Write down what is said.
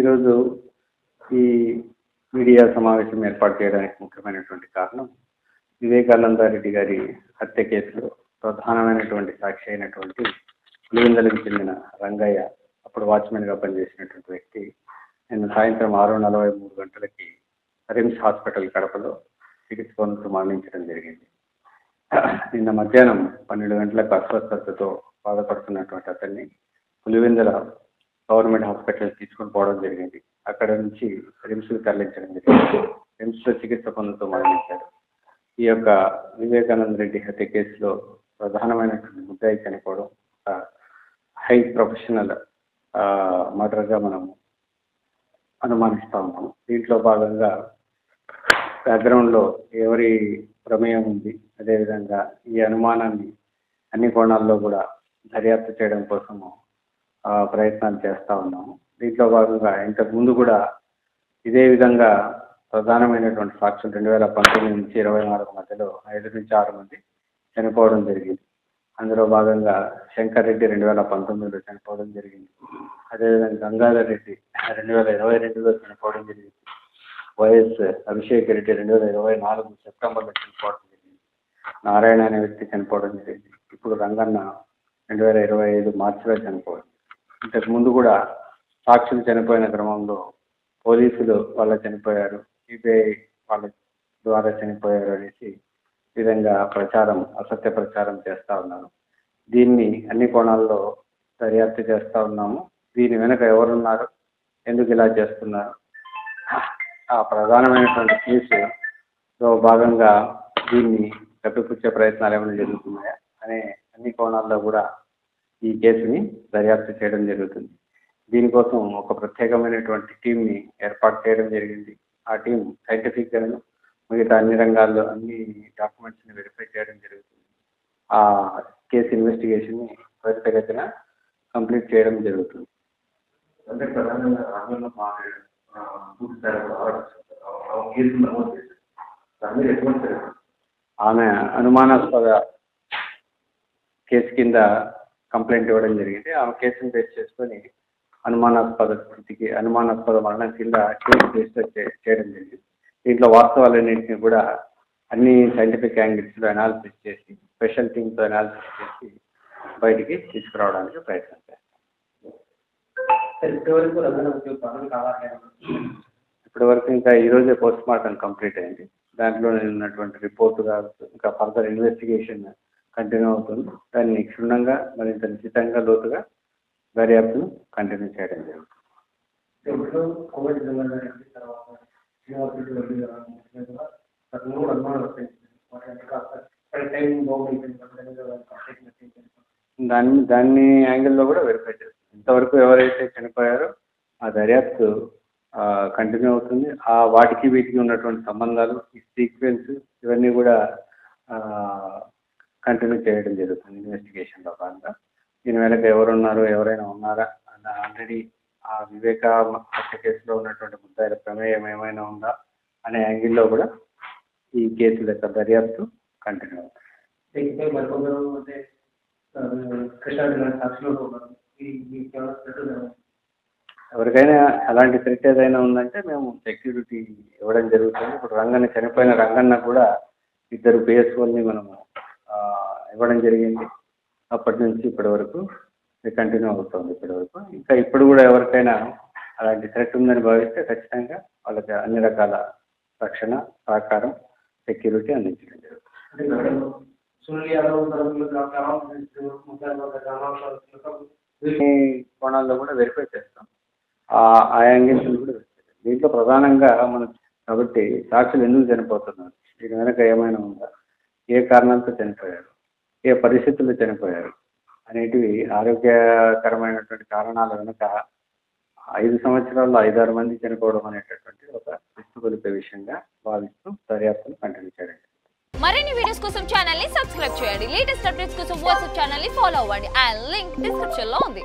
ఈరోజు ఈ మీడియా సమావేశం ఏర్పాటు చేయడానికి ముఖ్యమైనటువంటి కారణం వివేకానందరెడ్డి గారి హత్య కేసులో ప్రధానమైనటువంటి సాక్షి అయినటువంటి పులివెందులకు చెందిన రంగయ్య, అప్పుడు వాచ్మెన్గా పనిచేసినటువంటి వ్యక్తి, నిన్న సాయంత్రం 6:43 గంటలకి రిమ్స్ హాస్పిటల్ కడపలో చికిత్స పొందుతూ మరణించడం జరిగింది. నిన్న మధ్యాహ్నం 12 గంటలకు అస్వస్థతతో బాధపడుతున్నటువంటి అతన్ని పులివెందుల గవర్నమెంట్ హాస్పిటల్ తీసుకొని పోవడం జరిగింది. అక్కడ నుంచి రిమ్స్కి తరలించడం జరిగింది. రిమ్స్లో చికిత్స పొందుతూ మరణించారు. ఈ యొక్క వివేకానంద రెడ్డి హత్య కేసులో ప్రధానమైనటువంటి ముద్దాయి చనిపోవడం హై ప్రొఫెషనల్ మర్డర్గా మనము అనుమానిస్తూ ఉన్నాము. దీంట్లో భాగంగా బ్యాక్గ్రౌండ్లో ఎవరి ప్రమేయం ఉంది, అదేవిధంగా ఈ అనుమానాన్ని అన్ని కోణాల్లో కూడా దర్యాప్తు చేయడం కోసము ప్రయత్నాలు చేస్తూ ఉన్నాము. దీంట్లో భాగంగా ఇంతకుముందు కూడా ఇదే విధంగా ప్రధానమైనటువంటి సాక్షులు 2019 నుంచి 2024 మధ్యలో 5 నుంచి 6 మంది చనిపోవడం జరిగింది. అందులో భాగంగా శంకర్ రెడ్డి 2019లో చనిపోవడం జరిగింది. అదేవిధంగా గంగాధర్ రెడ్డి 2022లో చనిపోవడం జరిగింది. వైఎస్ అభిషేక్ రెడ్డి 2024 సెప్టెంబర్లో చనిపోవడం జరిగింది. నారాయణ అనే వ్యక్తి చనిపోవడం జరిగింది. ఇప్పుడు రంగన్న 2025 మార్చిలో చనిపోవడం. ఇంతకు ముందు కూడా సాక్షులు చనిపోయిన క్రమంలో పోలీసులు వాళ్ళ చనిపోయారు, సిబిఐ వాళ్ళ ద్వారా చనిపోయారు అనేసి విధంగా అసత్య ప్రచారం చేస్తూ ఉన్నారు. దీన్ని అన్ని కోణాల్లో దర్యాప్తు చేస్తూ ఉన్నాము. దీని వెనుక ఎవరున్నారు, ఎందుకు ఇలా చేస్తున్నారు, ఆ ప్రధానమైనటువంటి కేసులో భాగంగా దీన్ని కప్పిపుచ్చే ప్రయత్నాలు ఏమైనా జరుగుతున్నాయా అనే అన్ని కోణాల్లో కూడా ఈ కేసుని దర్యాప్తు చేయడం జరుగుతుంది. దీనికోసం ఒక ప్రత్యేకమైనటువంటి టీంని ఏర్పాటు చేయడం జరిగింది. ఆ టీం సైంటిఫిక్గాను మిగతా అన్ని రంగాల్లో అన్ని డాక్యుమెంట్స్ని వెరిఫై చేయడం జరుగుతుంది. ఆ కేసు ఇన్వెస్టిగేషన్ని త్వరితగతిన కంప్లీట్ చేయడం జరుగుతుంది. అంటే ప్రధానంగా ఆమె అనుమానాస్పద కేసు కింద కంప్లైంట్ ఇవ్వడం జరిగింది. ఆమె కేసును బేస్ చేసుకొని అనుమానాస్పద మరణం కింద కేసు రిజిస్టర్ చేయడం జరిగింది. దీంట్లో వాస్తవాలన్నింటినీ కూడా అన్ని సైంటిఫిక్ యాంగిల్స్లో అనాలిసిస్ చేసి స్పెషల్ టీమ్తో అనాలిసిస్ చేసి బయటికి తీసుకురావడానికి ప్రయత్నం చేస్తాం. ఇప్పటి వరకు ఇంకా ఈరోజే పోస్ట్ మార్టం కంప్లీట్ అయింది. దాంట్లో ఉన్నటువంటి రిపోర్టుగా ఇంకా ఫర్దర్ ఇన్వెస్టిగేషన్ కంటిన్యూ అవుతుంది. దాన్ని క్షుణ్ణంగా మరింత నిశ్చితంగా లోతుగా దర్యాప్తును కంటిన్యూ చేయడం జరుగుతుంది. దాన్ని యాంగిల్లో కూడా వెరిఫై చేస్తుంది. ఇంతవరకు ఎవరైతే చనిపోయారో ఆ దర్యాప్తు కంటిన్యూ అవుతుంది. ఆ వాటికి వీటికి ఉన్నటువంటి సంబంధాలు, ఈ సీక్వెన్స్ ఇవన్నీ కూడా కంటిన్యూ చేయడం జరుగుతుంది ఇన్వెస్టిగేషన్లో భాగంగా. దీని వెనక ఎవరున్నారు, ఎవరైనా ఉన్నారా అన్న ఆల్రెడీ ఆ వివేక హత్య కేసులో ఉన్నటువంటి ముద్దాయిల ప్రమేయం ఏమైనా ఉందా అనే యాంగిల్లో కూడా ఈ కేసుల యొక్క దర్యాప్తు కంటిన్యూ అవుతుంది. ఎవరికైనా అలాంటి థ్రెట్ ఏదైనా ఉందంటే మేము సెక్యూరిటీ ఇవ్వడం జరుగుతుంది. ఇప్పుడు చనిపోయిన రంగన్న కూడా 2 PSOల్ని మనము ఇవ్వడం జరిగింది. అప్పటి నుంచి ఇప్పటి వరకు కంటిన్యూ అవుతుంది. ఇంకా ఇప్పుడు కూడా ఎవరికైనా అలాంటి థ్రెట్ ఉందని భావిస్తే ఖచ్చితంగా వాళ్ళకి అన్ని రకాల రక్షణ, సహకారం, సెక్యూరిటీ అందించడం జరుగుతుంది. కోణాల్లో కూడా వెరిఫై చేస్తాం. ఆ యాంగిల్స్ కూడా దీంట్లో ప్రధానంగా మనం కాబట్టి సాక్షులు ఎందుకు చనిపోతున్నారు, దీని వెనక ఏమైనా ఉందా, ఏ కారణాలతో చనిపోయారు, ఏ పరిస్థితుల్లో చనిపోయారు అనేటివి ఆరోగ్యకరమైనటువంటి కారణాల వెనుక 5 సంవత్సరాల్లో 5-6 మంది చనిపోవడం అనేటటువంటి ఒక విస్తుగొలిపే విషయంగా భావిస్తూ దర్యాప్తును కంటిన్యూ చేయడం. మరిన్ని వీడియోస్ కోసం ఛానల్ ని సబ్స్క్రైబ్ చేయండి. లేటెస్ట్ అప్డేట్స్ కోసం వాట్సాప్ ఛానల్ ని ఫాలో అవ్వండి. ఆ లింక్ డిస్క్రిప్షన్ లో ఉంది.